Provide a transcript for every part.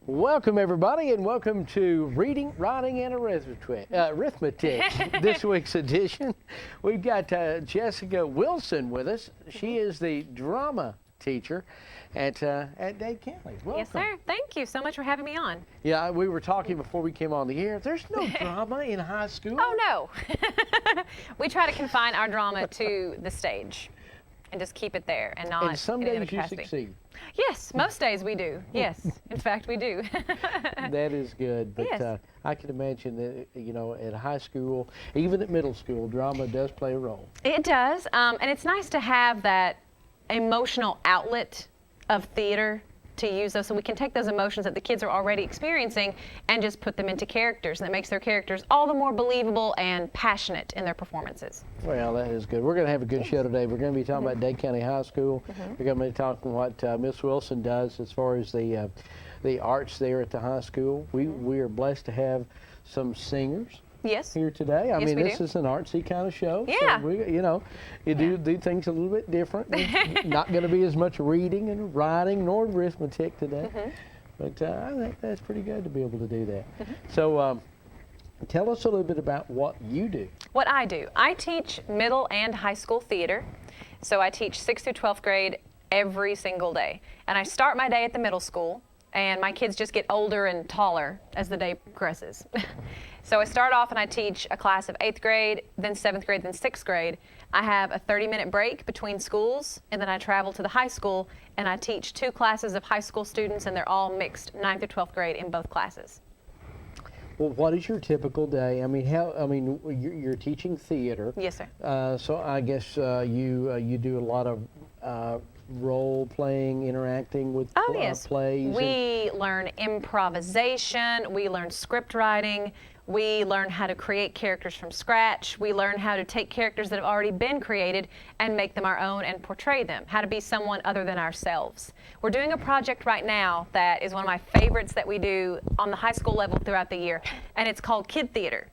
Welcome, everybody, and welcome to Reading, Writing, and Arithmetic, this week's edition. We've got Jessica Wilson with us. She is the drama teacher at Dade County. Welcome. Yes, sir. Thank you so much for having me on. Yeah, we were talking before we came on the air. There's no drama in high school. Oh, no. We try to confine our drama to the stage and just keep it there and not And some in any other days you capacity. succeed. Yes, most days we do. Yes, in fact, we do. That is good, but Yes. I can imagine that, you know, at high school, even at middle school, drama does play a role. It does, and it's nice to have that emotional outlet of theater to use those, so we can take those emotions that the kids are already experiencing and just put them into characters, and that makes their characters all the more believable and passionate in their performances. Well, that is good. We're going to have a good show today. We're going to be talking about Dade County High School. We're going to be talking what Miss Wilson does as far as the arts there at the high school. We are blessed to have some singers Yes. here today. I Yes, mean, we this do. is an artsy kind of show. Yeah. So we, you know, you do things a little bit different. Not going to be as much reading and writing nor arithmetic today. But I think that's pretty good to be able to do that. So tell us a little bit about what you do. What I do, I teach middle and high school theater. So I teach 6th through 12th grade every single day. And I start my day at the middle school, and my kids just get older and taller as the day progresses. So I start off and I teach a class of 8th grade, then 7th grade, then 6th grade. I have a 30-minute break between schools, and then I travel to the high school and I teach 2 classes of high school students, and they're all mixed 9th through 12th grade in both classes. Well, what is your typical day? I mean, you're teaching theater. Yes, sir. So I guess you do a lot of role playing, interacting with Oh, yes. plays. We learn improvisation, we learn script writing, we learn how to create characters from scratch, we learn how to take characters that have already been created and make them our own and portray them, how to be someone other than ourselves. We're doing a project right now that is one of my favorites that we do on the high school level throughout the year, and it's called Kid Theater.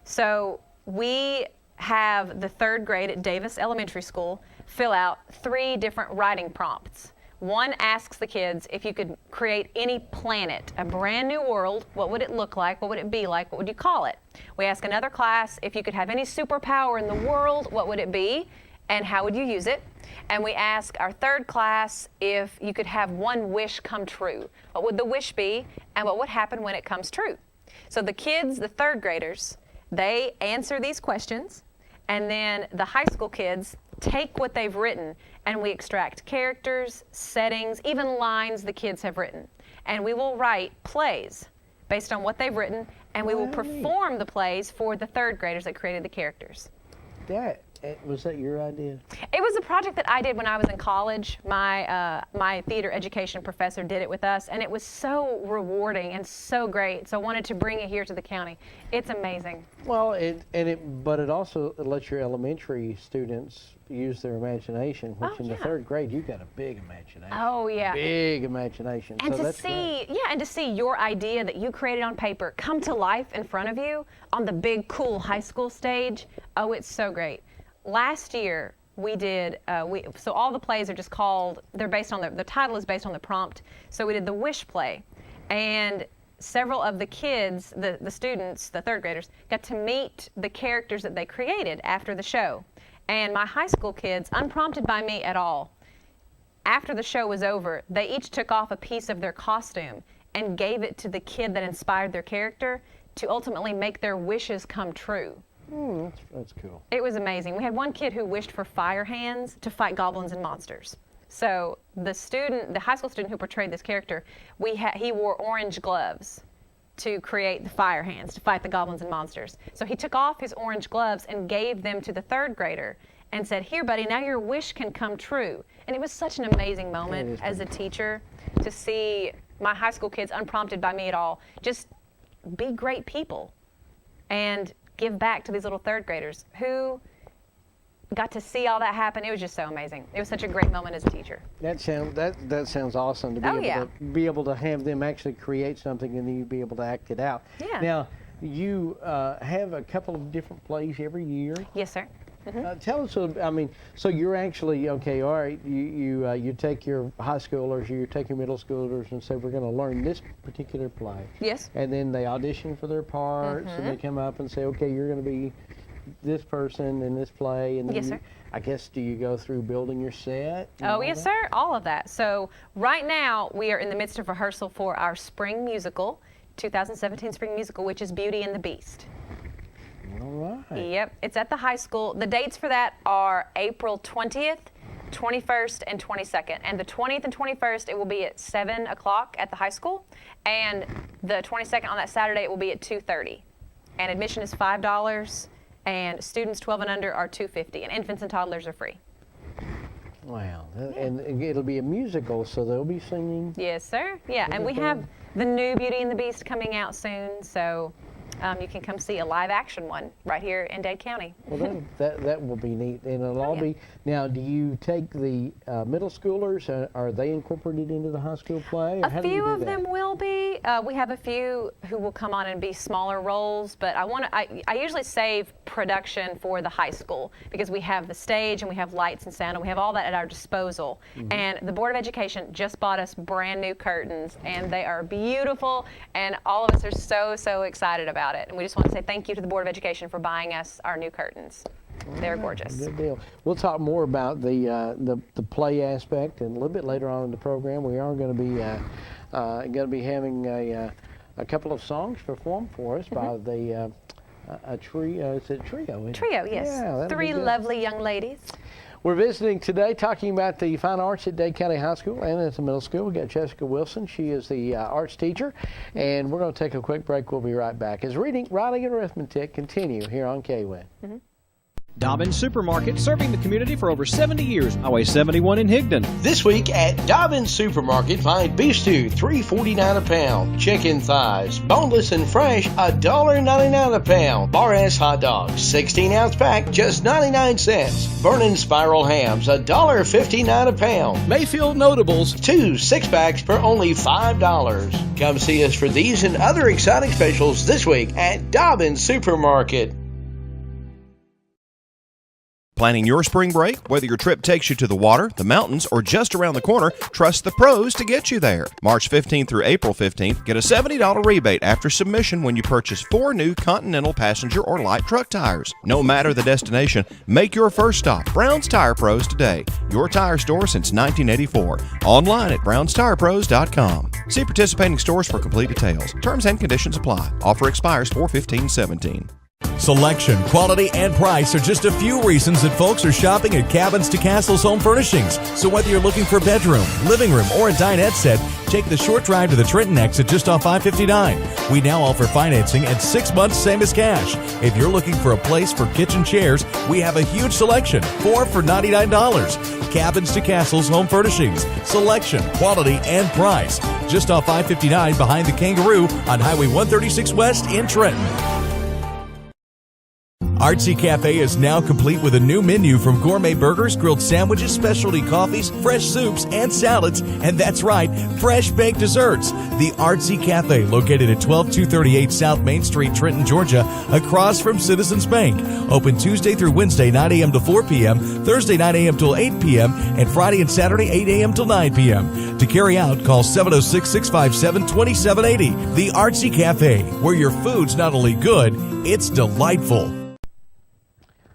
So we have the 3rd grade at Davis Elementary School fill out 3 different writing prompts. One asks the kids, if you could create any planet, a brand new world, what would it look like? What would it be like? What would you call it? We ask another class, if you could have any superpower in the world, what would it be? And how would you use it? And we ask our 3rd class, if you could have one wish come true, what would the wish be? And what would happen when it comes true? So the kids, the 3rd graders, they answer these questions, and then the high school kids take what they've written and we extract characters, settings, even lines the kids have written. And we will write plays based on what they've written, and we will perform the plays for the 3rd graders that created the characters. Was that your idea? It was a project that I did when I was in college. My theater education professor did it with us, and it was so rewarding and so great. So I wanted to bring it here to the county. It's amazing. Well, but it also lets your elementary students use their imagination, which in the 3rd grade you've got a big imagination. Oh, yeah. Big imagination. And so to that's see, great. and to see your idea that you created on paper come to life in front of you on the big, cool high school stage. Oh, it's so great. Last year we did, so all the plays are just called, they're based on the title is based on the prompt. So we did the Wish play, and several of the kids, the students, the 3rd graders, got to meet the characters that they created after the show. And my high school kids, unprompted by me at all, after the show was over, they each took off a piece of their costume and gave it to the kid that inspired their character to ultimately make their wishes come true. That's cool. It was amazing. We had one kid who wished for fire hands to fight goblins and monsters. So the high school student who portrayed this character, he wore orange gloves to create the fire hands to fight the goblins and monsters. So he took off his orange gloves and gave them to the 3rd grader and said, "Here, buddy, now your wish can come true." And it was such an amazing moment as a teacher to see my high school kids, unprompted by me at all, just be great people and give back to these little 3rd graders who got to see all that happen. It was just so amazing. It was such a great moment as a teacher. That sounds awesome to be able to have them actually create something and then you be able to act it out. Yeah. Now, you have a couple of different plays every year. Yes, sir. Tell us, I mean, so you're actually, okay, all right, you take your high schoolers, you take your middle schoolers and say, we're going to learn this particular play. Yes. And then they audition for their parts, and they come up and say, okay, you're going to be this person in this play. And then Yes, sir. I guess, do you go through building your set? Oh, yes, sir. All of that. So right now we are in the midst of rehearsal for our spring musical, 2017 spring musical, which is Beauty and the Beast. All right. Yep. It's at the high school. The dates for that are April 20th, 21st, and 22nd. And the 20th and 21st, it will be at 7 o'clock at the high school. And the 22nd on that Saturday, it will be at 2:30. And admission is $5. And students 12 and under are $2.50, and infants and toddlers are free. Wow, and it'll be a musical, so they'll be singing. Yes, sir. Yeah, and we have the new Beauty and the Beast coming out soon, so you can come see a live action one right here in Dade County. Well, that will be neat, and it'll all be. Now, do you take the middle schoolers? Are they incorporated into the high school play? Or A few of them will be. We have a few who will come on and be smaller roles, but I usually save production for the high school because we have the stage and we have lights and sound and we have all that at our disposal. And the Board of Education just bought us brand new curtains, and they are beautiful, and all of us are so excited about it. And we just want to say thank you to the Board of Education for buying us our new curtains. They're gorgeous. Good deal. We'll talk more about the play aspect, and a little bit later on in the program, we are going to be having a couple of songs performed for us by the a trio. Is it trio? Trio, yes. Yeah, 3 lovely young ladies. We're visiting today, talking about the fine arts at Dade County High School and at the middle school. We've got Jessica Wilson. She is the arts teacher, and we're going to take a quick break. We'll be right back as reading, writing, and arithmetic continue here on KWIN. Dobbins Supermarket, serving the community for over 70 years. Highway 71 in Higdon. This week at Dobbins Supermarket, find beef stew, $3.49 a pound. Chicken thighs, boneless and fresh, $1.99 a pound. Bar-ass hot dogs, 16-ounce pack, just 99 cents. Vernon spiral hams, $1.59 a pound. Mayfield Notables. 2 6-packs for only $5. Come see us for these and other exciting specials this week at Dobbins Supermarket. Planning your spring break? Whether your trip takes you to the water, the mountains, or just around the corner, trust the pros to get you there. March 15th through April 15th, get a $70 rebate after submission when you purchase 4 new Continental passenger or light truck tires. No matter the destination, make your first stop Brown's Tire Pros today. Your tire store since 1984. Online at brownstirepros.com. See participating stores for complete details. Terms and conditions apply. Offer expires 4/15/17. Selection, quality, and price are just a few reasons that folks are shopping at Cabins to Castles Home Furnishings. So whether you're looking for a bedroom, living room, or a dinette set, take the short drive to the Trenton exit just off 559. We now offer financing at 6 months, same as cash. If you're looking for a place for kitchen chairs, we have a huge selection, 4 for $99. Cabins to Castles Home Furnishings. Selection, quality, and price. Just off 559 behind the Kangaroo on Highway 136 West in Trenton. Artsy Cafe is now complete with a new menu from gourmet burgers, grilled sandwiches, specialty coffees, fresh soups, and salads. And that's right, fresh baked desserts. The Artsy Cafe, located at 12238 South Main Street, Trenton, Georgia, across from Citizens Bank. Open Tuesday through Wednesday, 9 a.m. to 4 p.m., Thursday, 9 a.m. till 8 p.m., and Friday and Saturday, 8 a.m. till 9 p.m. To carry out, call 706-657-2780. The Artsy Cafe, where your food's not only good, it's delightful.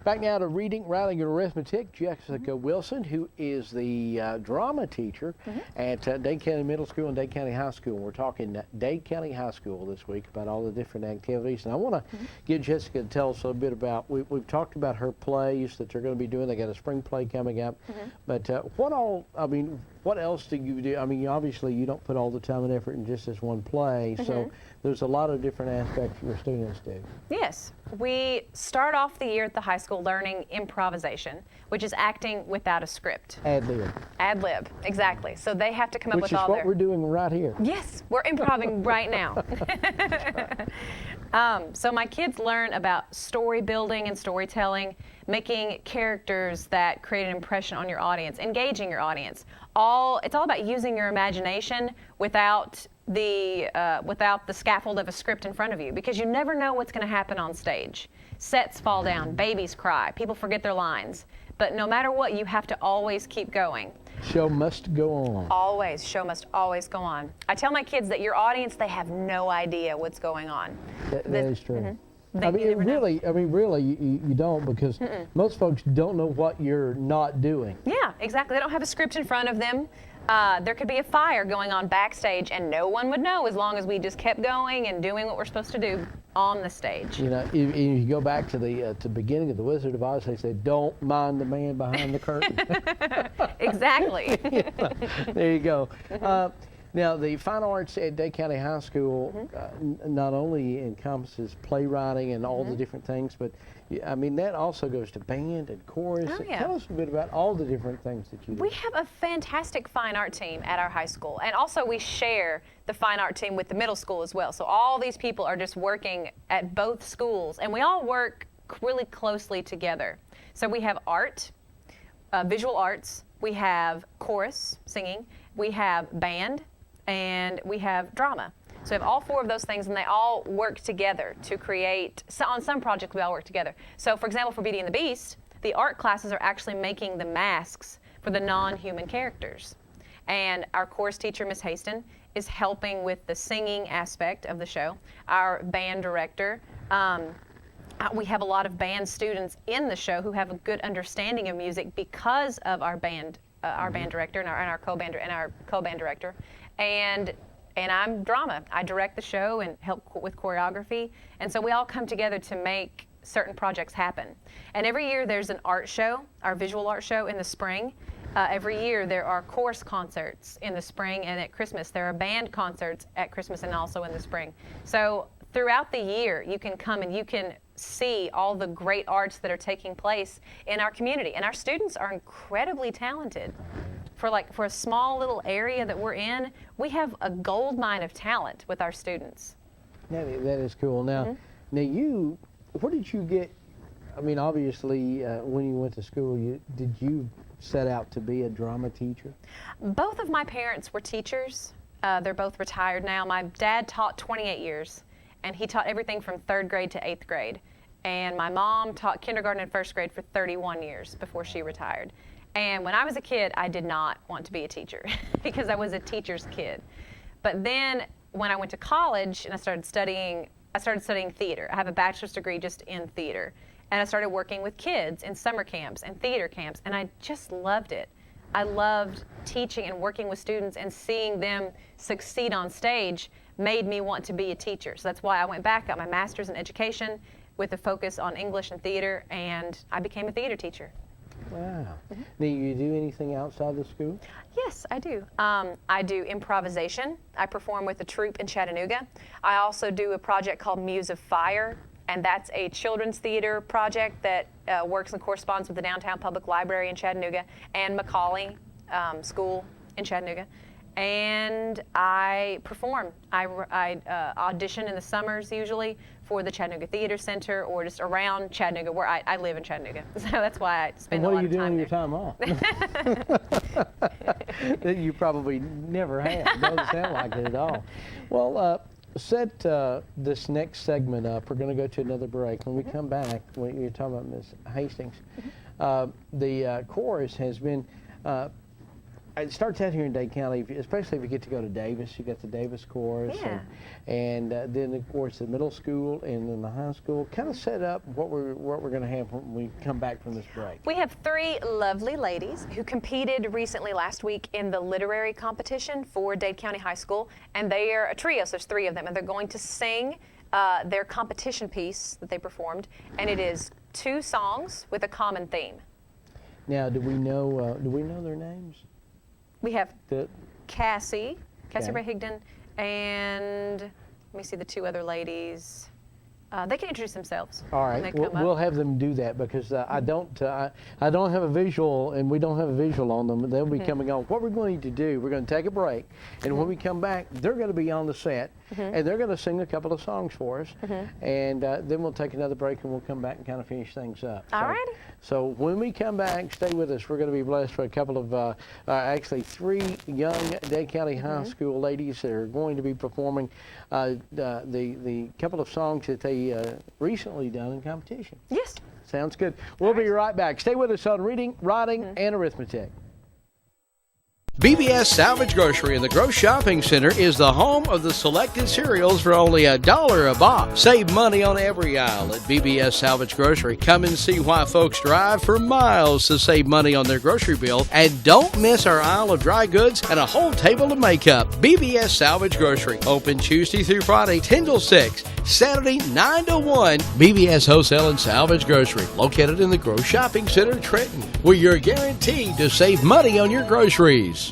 Back now to reading, writing, and arithmetic. Jessica Wilson, who is the drama teacher at Dade County Middle School and Dade County High School. We're talking Dade County High School this week about all the different activities. And I want to get Jessica to tell us a little bit about, we've talked about her plays that they're going to be doing. They got a spring play coming up. But what else do you do? I mean, obviously you don't put all the time and effort in just this one play. So there's a lot of different aspects your students do. Yes. We start off the year at the high school learning improvisation, which is acting without a script. Ad lib. Ad lib, exactly. So they have to come up Which with is all what their... we're doing right here. Yes, we're improvising right now. So my kids learn about story building and storytelling, making characters that create an impression on your audience, engaging your audience. It's all about using your imagination without the scaffold of a script in front of you, because you never know what's going to happen on stage. Sets fall down, babies cry, people forget their lines. But no matter what, you have to always keep going. Show must go on. Always. Show must always go on. I tell my kids that your audience, they have no idea what's going on. That is true. Mm-hmm. I mean, really, you don't, because most folks don't know what you're not doing. Yeah, exactly. They don't have a script in front of them. There could be a fire going on backstage, and no one would know as long as we just kept going and doing what we're supposed to do on the stage. You know, if you go back to the beginning of The Wizard of Oz, they say, "Don't mind the man behind the curtain." Exactly. There you go. Now, the Fine Arts at Dade County High School not only encompasses playwriting and all the different things, but I mean, that also goes to band and chorus. Oh, yeah. Tell us a bit about all the different things that you do. We have a fantastic fine art team at our high school, and also we share the fine art team with the middle school as well. So all these people are just working at both schools, and we all work really closely together. So we have art, visual arts, we have chorus, singing, we have band, and we have drama. So we have all four of those things, and they all work together to create, so on some projects we all work together. So for example, for Beauty and the Beast, the art classes are actually making the masks for the non-human characters. And our chorus teacher, Miss Haston, is helping with the singing aspect of the show. Our band director, we have a lot of band students in the show who have a good understanding of music because of our band director and our co-band director. And I'm drama. I direct the show and help with choreography. And so we all come together to make certain projects happen. And every year there's an art show, our visual art show in the spring. Every year there are chorus concerts in the spring, and at Christmas there are band concerts at Christmas and also in the spring. So throughout the year you can come and you can see all the great arts that are taking place in our community. And our students are incredibly talented. For a small little area that we're in, we have a gold mine of talent with our students. That is cool. Now, where did you get? I mean, obviously, when you went to school, did you set out to be a drama teacher? Both of my parents were teachers. They're both retired now. My dad taught 28 years, and he taught everything from 3rd grade to 8th grade. And my mom taught kindergarten and 1st grade for 31 years before she retired. And when I was a kid, I did not want to be a teacher because I was a teacher's kid. But then when I went to college and I started studying theater. I have a bachelor's degree just in theater. And I started working with kids in summer camps and theater camps, and I just loved it. I loved teaching and working with students, and seeing them succeed on stage made me want to be a teacher. So that's why I went back, got my master's in education with a focus on English and theater, and I became a theater teacher. Wow. Do you do anything outside the school? Yes, I do. I do improvisation. I perform with a troupe in Chattanooga. I also do a project called Muse of Fire, and that's a children's theater project that works and corresponds with the Downtown Public Library in Chattanooga and Macaulay School in Chattanooga. And I perform. I audition in the summers usually for the Chattanooga Theater Center or just around Chattanooga, where I live in Chattanooga. So that's why I spend a lot of time there. What are you doing your time off? That you probably never have. Doesn't sound like it at all. Well, set this next segment up. We're going to go to another break. When we come back, when you're talking about Ms. Hastings, the chorus has been. It starts out here in Dade County, especially if you get to go to Davis. You got the Davis chorus, Yeah. and then of course the middle school and then the high school. Kind of set up what we're going to have when we come back from this break. We have 3 lovely ladies who competed recently last week in the literary competition for Dade County High School, and they are a trio. So there's 3 of them, and they're going to sing their competition piece that they performed, and it is 2 songs with a common theme. Now, do we know their names? We have The- Cassie Okay. Ray Higdon, and let me see the 2 other ladies. They can introduce themselves. All when right, they come up. we'll have them do that because I don't have a visual, and we don't have a visual on them. They'll be coming on. What we're going to do, we're going to take a break, and when we come back, they're going to be on the set. and they're going to sing a couple of songs for us, and then we'll take another break and we'll come back and kind of finish things up. All righty. So when we come back, stay with us. We're going to be blessed with a couple of, actually 3 young Dade County High School ladies that are going to be performing the couple of songs that they recently done in competition. Yes. Sounds good. We'll be right back. Stay with us on Reading, Writing, and Arithmetic. BBS Salvage Grocery in the Gross Shopping Center is the home of the selected cereals for only $1 a box. Save money on every aisle at BBS Salvage Grocery. Come and see why folks drive for miles to save money on their grocery bill. And don't miss our aisle of dry goods and a whole table of makeup. BBS Salvage Grocery. Open Tuesday through Friday, 10 till 6. Saturday, 9 to 1. BBS Wholesale and Salvage Grocery. Located in the Gross Shopping Center, Trenton, where you're guaranteed to save money on your groceries.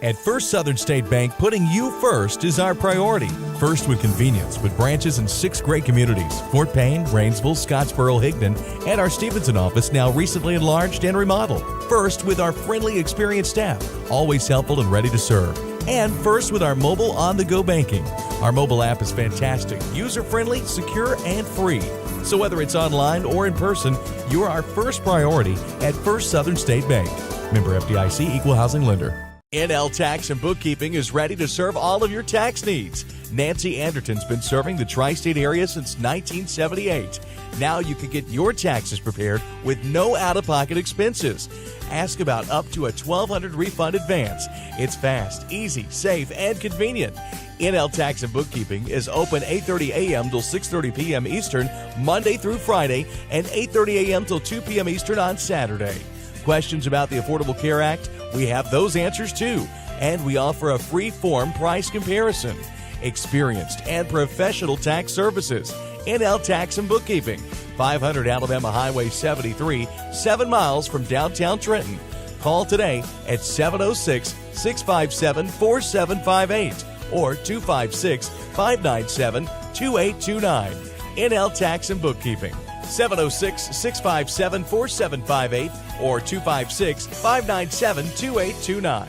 At First Southern State Bank, putting you first is our priority. First with convenience, with branches in 6 great communities: Fort Payne, Rainsville, Scottsboro, Higdon, and our Stevenson office now recently enlarged and remodeled. First with our friendly, experienced staff, always helpful and ready to serve. And first with our mobile on-the-go banking. Our mobile app is fantastic, user-friendly, secure, and free. So whether it's online or in person, you are our first priority at First Southern State Bank. Member FDIC, Equal Housing Lender. NL Tax and Bookkeeping is ready to serve all of your tax needs. Nancy Anderton's been serving the tri-state area since 1978. Now you can get your taxes prepared with no out-of-pocket expenses. Ask about up to a $1,200 refund advance. It's fast, easy, safe, and convenient. NL Tax and Bookkeeping is open 8:30 a.m. till 6:30 p.m. Eastern, Monday through Friday, and 8:30 a.m. till 2 p.m. Eastern on Saturday. Questions about the Affordable Care Act? We have those answers too. And we offer a free form price comparison. Experienced and professional tax services. NL Tax and Bookkeeping. 500 Alabama Highway 73, 7 miles from downtown Trenton. Call today at 706-657-4758 or 256-597-2829. NL Tax and Bookkeeping. 706-657-4758 or 256-597-2829.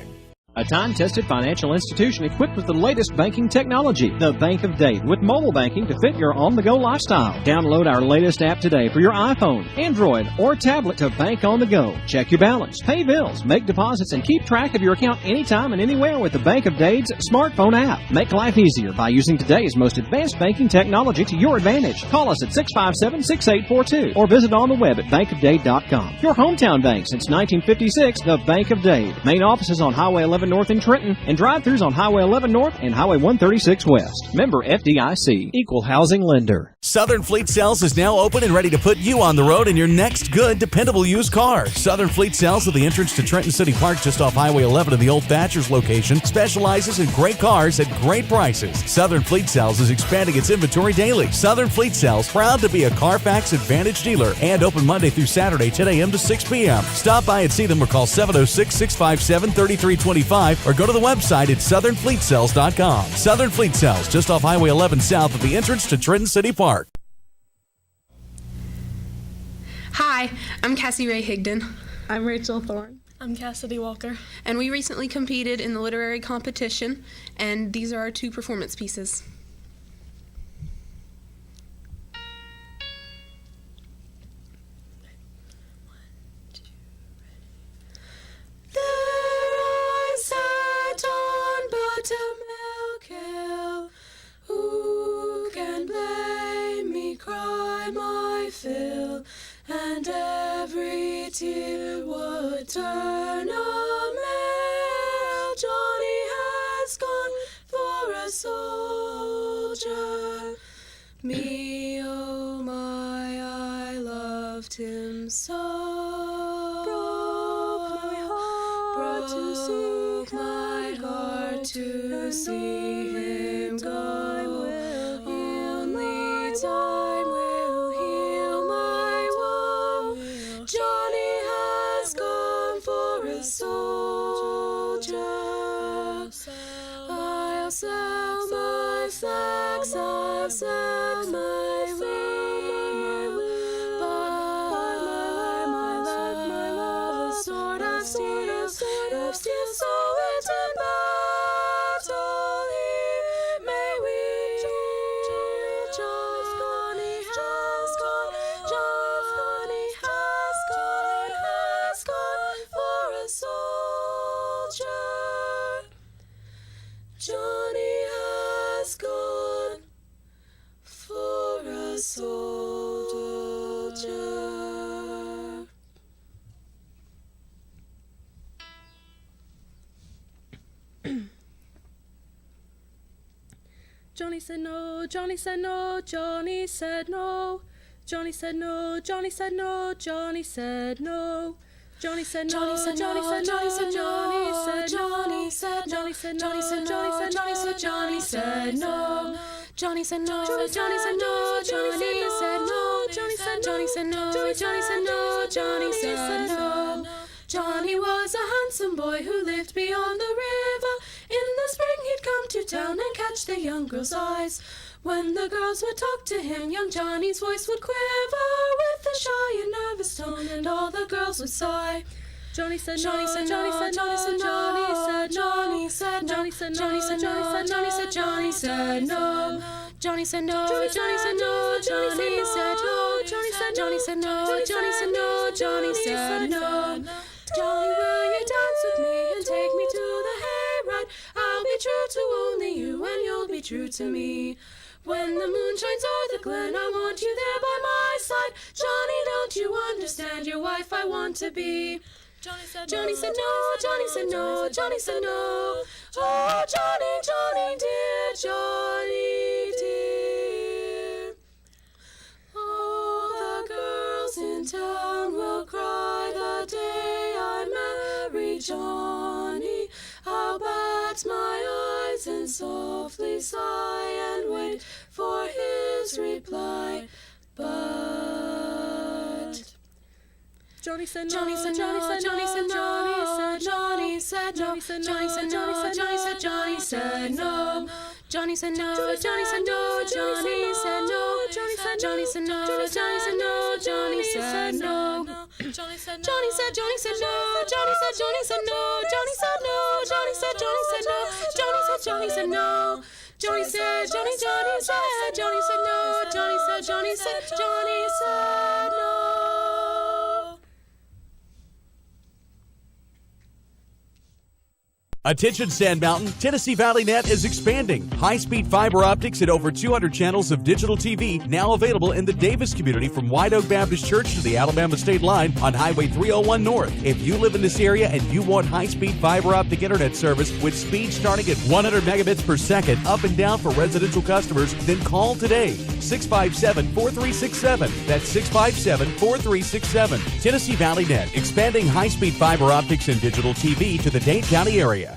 A time-tested financial institution equipped with the latest banking technology, the Bank of Dade, with mobile banking to fit your on-the-go lifestyle. Download our latest app today for your iPhone, Android, or tablet to bank on the go. Check your balance, pay bills, make deposits, and keep track of your account anytime and anywhere with the Bank of Dade's smartphone app. Make life easier by using today's most advanced banking technology to your advantage. Call us at 657-6842 or visit on the web at bankofdade.com. Your hometown bank since 1956, the Bank of Dade. Main office is on Highway 11 North in Trenton, and drive-thrus on Highway 11 North and Highway 136 West. Member FDIC, Equal Housing Lender. Southern Fleet Sales is now open and ready to put you on the road in your next good, dependable used car. Southern Fleet Sales at the entrance to Trenton City Park just off Highway 11 in the old Thatcher's location specializes in great cars at great prices. Southern Fleet Sales is expanding its inventory daily. Southern Fleet Sales, proud to be a Carfax Advantage dealer and open Monday through Saturday, 10 a.m. to 6 p.m. Stop by and see them or call 706-657-3325 or go to the website at southernfleetsales.com. Southern Fleet Sales, just off Highway 11 south of the entrance to Trenton City Park. Hi, I'm Cassie Ray Higdon. I'm Rachel Thorne. I'm Cassidy Walker. And we recently competed in the literary competition, and these are our 2 performance pieces. Buttermilk Hill, who can blame me? Cry my fill, and every tear would turn a mill. Johnny has gone for a soldier. Me, oh my, I loved him so. Broke my heart to see him go. Only time will heal my woe. Johnny has gone for a soldier. I'll sell my flags, I'll sell my wheel. Buy my love, a sword of steel, so it in battle here. May we Johnny said no, Johnny said no, Johnny said no. Johnny said no, Johnny said no, Johnny said no. Johnny said no, Johnny said no, Johnny said no, Johnny said no, Johnny said no, Johnny said no, Johnny said no. Johnny said no, Johnny said no, Johnny said no, Johnny said no, Johnny said no, Johnny said no, Johnny said no. Johnny was a handsome boy who lived beyond the river. In the spring he'd come to town and catch the young girls' eyes. When the girls would talk to him, young Johnny's voice would quiver with a shy and nervous tone, and all the girls would sigh. Johnny said no, Johnny said no, Johnny said no, Johnny said no, Johnny said no, Johnny said no, Johnny said Johnny said no. Johnny said no, Johnny said no, Johnny said no, Johnny said Johnny said no, Johnny said no, Johnny said no. Johnny, will you dance with me and take me to the hayride? I'll be true to only you and you'll be true to me. When the moon shines o'er the glen, I want you there by my side. Johnny, don't you understand? Your wife I want to be. Johnny said no, Johnny said no, Johnny said no. Oh, Johnny, Johnny dear, Johnny dear. All the girls in town will cry the day I marry Johnny. I'll bat my eyes and softly sigh and wait for his reply. But Johnny said no, Johnny said no, Johnny said no, Johnny said no, Johnny said no, Johnny said no, Johnny said Johnny said no. Johnny said no, Johnny said no, Johnny said no, Johnny said Johnny said no, Johnny said no, Johnny said no. Johnny said Johnny said Johnny said no, Johnny said Johnny said no, Johnny said no, Johnny said Johnny said no, Johnny said Johnny said no. Johnny said Johnny said Johnny said no, Johnny said Johnny said Johnny said no. Attention Sand Mountain, Tennessee Valley Net is expanding. High-speed fiber optics and over 200 channels of digital TV now available in the Davis community from White Oak Baptist Church to the Alabama state line on Highway 301 North. If you live in this area and you want high-speed fiber optic internet service with speed starting at 100 megabits per second up and down for residential customers, then call today. 657-4367. That's 657-4367. Tennessee Valley Net, expanding high-speed fiber optics and digital TV to the Dade County area.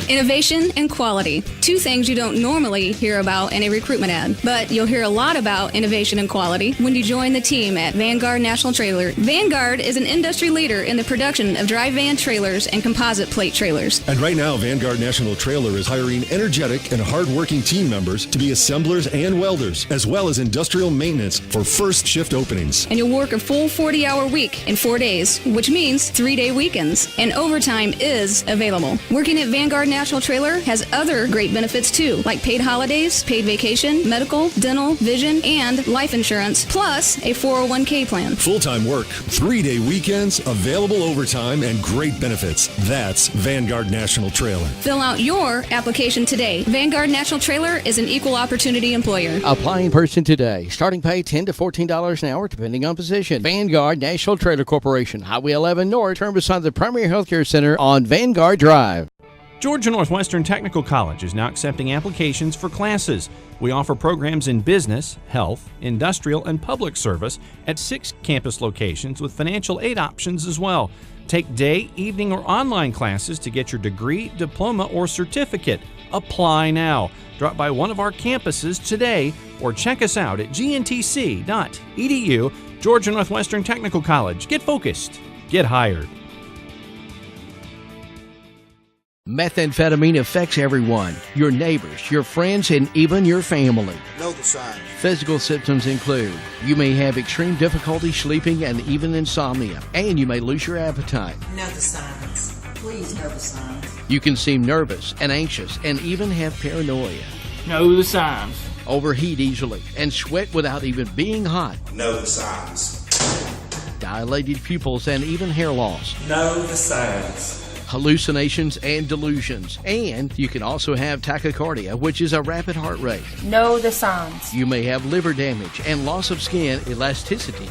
Innovation and quality. Two things you don't normally hear about in a recruitment ad, but you'll hear a lot about innovation and quality when you join the team at Vanguard National Trailer. Vanguard is an industry leader in the production of dry van trailers and composite plate trailers. And right now, Vanguard National Trailer is hiring energetic and hardworking team members to be assemblers and welders, as well as industrial maintenance for first shift openings. And you'll work a full 40-hour week in 4 days, which means 3-day weekends. And overtime is available. Working at Vanguard National Trailer has other great benefits too, like paid holidays, paid vacation, medical, dental, vision, and life insurance, plus a 401k plan. Full-time work, 3-day weekends, available overtime, and great benefits. That's Vanguard National Trailer. Fill out your application today. Vanguard National Trailer is an equal opportunity employer. Apply in person today. Starting pay $10 to $14 an hour, depending on position. Vanguard National Trailer Corporation, Highway 11 North, turn beside the Primary Healthcare Center on Vanguard Drive. Georgia Northwestern Technical College is now accepting applications for classes. We offer programs in business, health, industrial, and public service at 6 campus locations with financial aid options as well. Take day, evening, or online classes to get your degree, diploma, or certificate. Apply now. Drop by one of our campuses today or check us out at gntc.edu. Georgia Northwestern Technical College. Get focused. Get hired. Methamphetamine affects everyone, your neighbors, your friends, and even your family. Know the signs. Physical symptoms include you may have extreme difficulty sleeping and even insomnia, and you may lose your appetite. Know the signs. Please know the signs. You can seem nervous and anxious and even have paranoia. Know the signs. Overheat easily and sweat without even being hot. Know the signs. Dilated pupils and even hair loss. Know the signs. Hallucinations and delusions. And you can also have tachycardia, which is a rapid heart rate. Know the signs. You may have liver damage and loss of skin elasticity.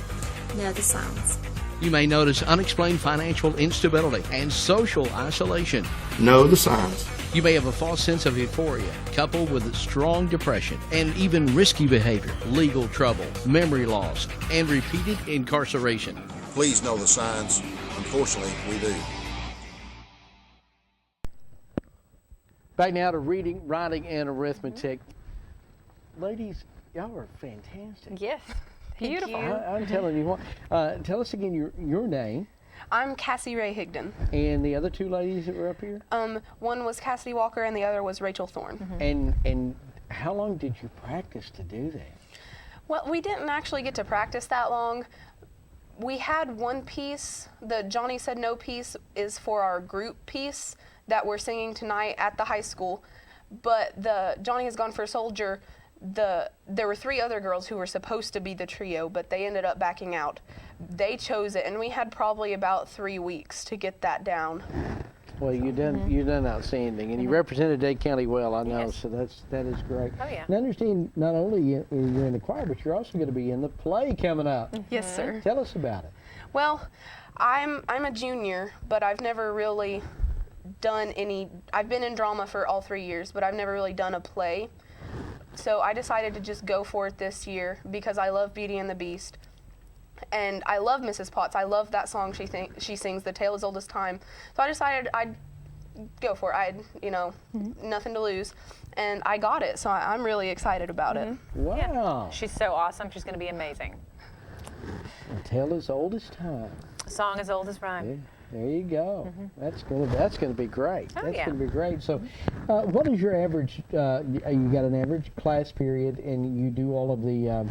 Know the signs. You may notice unexplained financial instability and social isolation. Know the signs. You may have a false sense of euphoria, coupled with a strong depression and even risky behavior, legal trouble, memory loss, and repeated incarceration. Please know the signs. Unfortunately, we do. Back now to reading, writing, and arithmetic. Ladies, y'all are fantastic. Yes. Beautiful. I'm telling you what. Tell us again your name. I'm Cassie Ray Higdon. And the other two ladies that were up here? One was Cassidy Walker and the other was Rachel Thorne. And how long did you practice to do that? Well, we didn't actually get to practice that long. We had one piece, the Johnny Said No piece is for our group piece that we're singing tonight at the high school. But the Johnny Has Gone for a Soldier, there were 3 other girls who were supposed to be the trio, but they ended up backing out. They chose it, and we had probably about 3 weeks to get that down. Well, you done outstanding, and you represented Dade County well, I know. Yes. So that is great. Oh yeah. And I understand not only you're in the choir, but you're also going to be in the play coming up. Yes, sir. Tell us about it. Well, I'm a junior, but I've never really done any. I've been in drama for all 3 years, but I've never really done a play. So I decided to just go for it this year because I love Beauty and the Beast. And I love Mrs. Potts. I love that song she sings, The Tale as Old as Time. So I decided I'd go for it. I had, nothing to lose. And I got it, so I'm really excited about it. Wow. Yeah. She's so awesome. She's going to be amazing. The Tale as Old as Time. A song as old as rhyme. Yeah. There you go. That's gonna be great. Oh, that's yeah. gonna be great. So, what is your average? You got an average class period, and you do all of the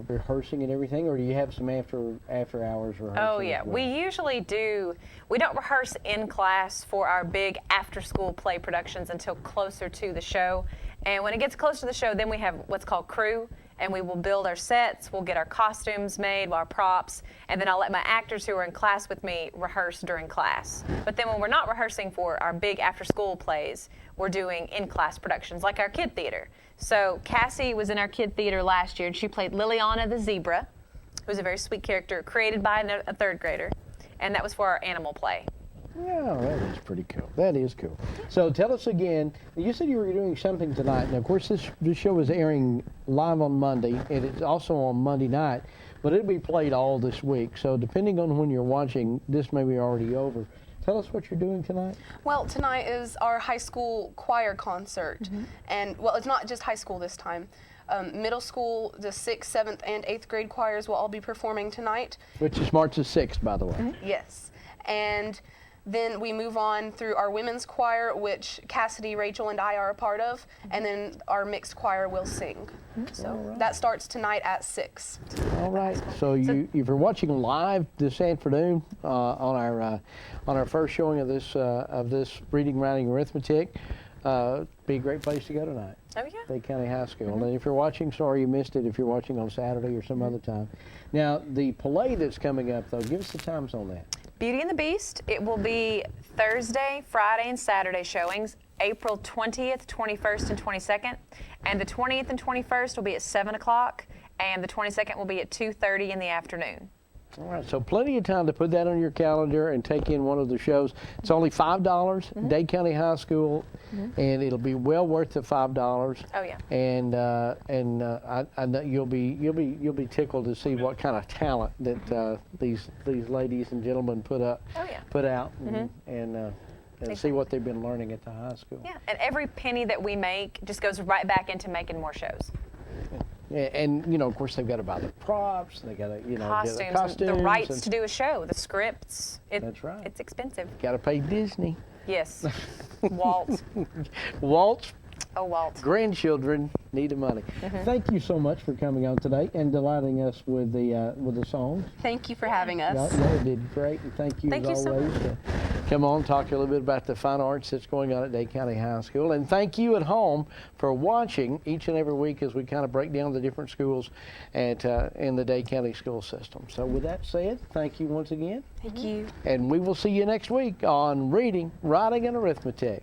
rehearsing and everything, or do you have some after hours rehearsing? Oh yeah, as well? we usually do. We don't rehearse in class for our big after-school play productions until closer to the show. And when it gets closer to the show, then we have what's called crew. And we will build our sets, we'll get our costumes made, our props, and then I'll let my actors who are in class with me rehearse during class. But then when we're not rehearsing for our big after-school plays, we're doing in-class productions, like our kid theater. So Cassie was in our kid theater last year, and she played Liliana the zebra, who's a very sweet character created by a 3rd grader, and that was for our animal play. Yeah, that is pretty cool. That is cool. So tell us again, you said you were doing something tonight. Now, of course, this show is airing live on Monday, and it's also on Monday night, but it'll be played all this week. So depending on when you're watching, this may be already over. Tell us what you're doing tonight. Well, tonight is our high school choir concert. And, well, it's not just high school this time. Middle school, the 6th, 7th, and 8th grade choirs will all be performing tonight. Which is March the 6th, by the way. Yes. And then we move on through our women's choir, which Cassidy, Rachel, and I are a part of, and then our mixed choir will sing. So that starts tonight at 6. All right. So if you're watching live this afternoon on our first showing of this reading, writing, arithmetic, be a great place to go tonight. Oh yeah. Dade County High School. And if you're watching, sorry you missed it. If you're watching on Saturday or some other time. Now the play that's coming up, though, give us the times on that. Beauty and the Beast, it will be Thursday, Friday, and Saturday showings, April 20th, 21st, and 22nd. And the 20th and 21st will be at 7 o'clock, and the 22nd will be at 2:30 in the afternoon. All right, so plenty of time to put that on your calendar and take in one of the shows. It's only $5, Dade County High School, and it'll be well worth the $5. Oh yeah. And I know you'll be tickled to see what kind of talent that these ladies and gentlemen put out, and see what they've been learning at the high school. Yeah, and every penny that we make just goes right back into making more shows. Yeah, and of course they've got to buy the props. They got to get the costumes, the rights to do a show, the scripts. That's right. It's expensive. Got to pay Disney. Yes. Walt. Walt. Oh, Walt. Grandchildren need the money. Thank you so much for coming on today and delighting us with the songs. Thank you for having us. Y'all did great, and thank you as always. Come on, talk a little bit about the fine arts that's going on at Dade County High School. And thank you at home for watching each and every week as we kind of break down the different schools in the Dade County school system. So with that said, thank you once again. Thank you. And we will see you next week on Reading, Writing, and Arithmetic.